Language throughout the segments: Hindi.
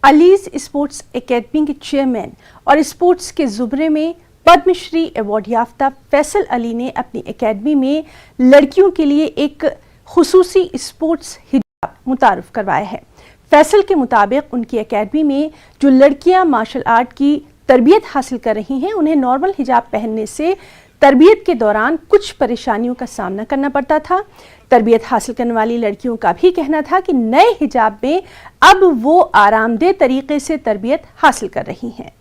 अलीज स्पोर्ट्स एकेडमी के चेयरमैन और स्पोर्ट्स के ज़ुमरे में पद्मश्री अवार्ड याफ्ता फैसल अली ने अपनी एकेडमी में लड़कियों के लिए एक खुसूसी स्पोर्ट्स हिजाब मुतारफ करवाया है। फैसल के मुताबिक उनकी एकेडमी में जो लड़कियां मार्शल आर्ट की तरबियत हासिल कर रही हैं, उन्हें नॉर्मल हिजाब पहनने से तरबियत के दौरान कुछ परेशानियों का सामना करना पड़ता था। तरबियत हासिल करने वाली लड़कियों का भी कहना था कि नए हिजाब में अब वो आरामदेह तरीके से तरबियत हासिल कर रही हैं।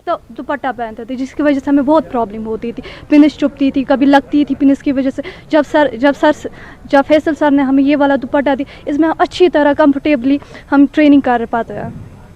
तो दुपट्टा पहनते थे जिसकी वजह से हमें बहुत प्रॉब्लम होती थी, पिनिस चुभती थी, कभी लगती थी पिनिस की वजह से। जब फैसल सर ने हमें ये वाला दुपट्टा दी, इसमें हम अच्छी तरह कंफर्टेबली हम ट्रेनिंग कर पाते हैं।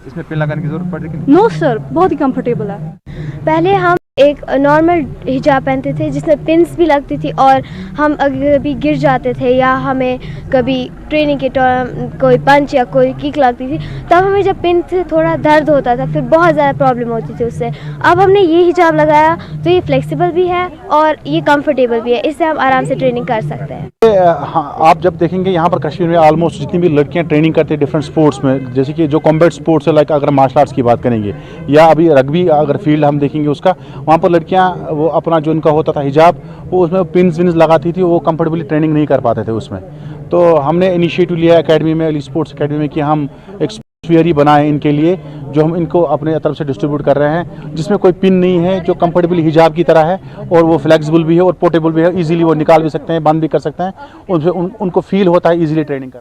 इसमें पिन लगाने की जरूरत पड़ रही है? नो सर, बहुत ही कंफर्टेबल है। पहले हम एक नॉर्मल हिजाब पहनते थे जिसमें पिन्स भी लगती थी और हम अगर कभी गिर जाते थे या हमें कभी ट्रेनिंग के दौरान कोई पंच या कोई किक लगती थी, तब हमें जब पिन से थोड़ा दर्द होता था, फिर बहुत ज़्यादा प्रॉब्लम होती थी उससे। अब हमने ये हिजाब लगाया तो ये फ्लेक्सिबल भी है और ये कंफर्टेबल भी है, इससे हम आराम से ट्रेनिंग कर सकते हैं। हाँ, आप जब देखेंगे यहाँ पर कश्मीर में ऑलमोस्ट जितनी भी लड़कियाँ ट्रेनिंग करती हैं डिफरेंट स्पोर्ट्स में, जैसे कि जो कॉम्बैट स्पोर्ट्स है, लाइक अगर मार्शल आर्ट्स की बात करेंगे या अभी रग्बी अगर फील्ड हम देखेंगे उसका, वहाँ पर लड़कियाँ वो अपना जो उनका होता था हिजाब, वो उसमें पिन्स विन्स लगाती थी, वो कंफर्टेबली ट्रेनिंग नहीं कर पाते थे उसमें। तो हमने इनिशिएटिव लिया एकेडमी में, अली स्पोर्ट्स एकेडमी में, कि हम एक स्फीयर ही बनाए इनके लिए, जो हम इनको अपने तरफ से डिस्ट्रीब्यूट कर रहे हैं, जिसमें कोई पिन नहीं है, जो कंफर्टेबली हिजाब की तरह है और वो फ्लेक्सिबल भी है और पोर्टेबल भी है, इजीली वो निकाल भी सकते हैं, बंद भी कर सकते हैं, उनको फील होता है इजीली ट्रेनिंग कर।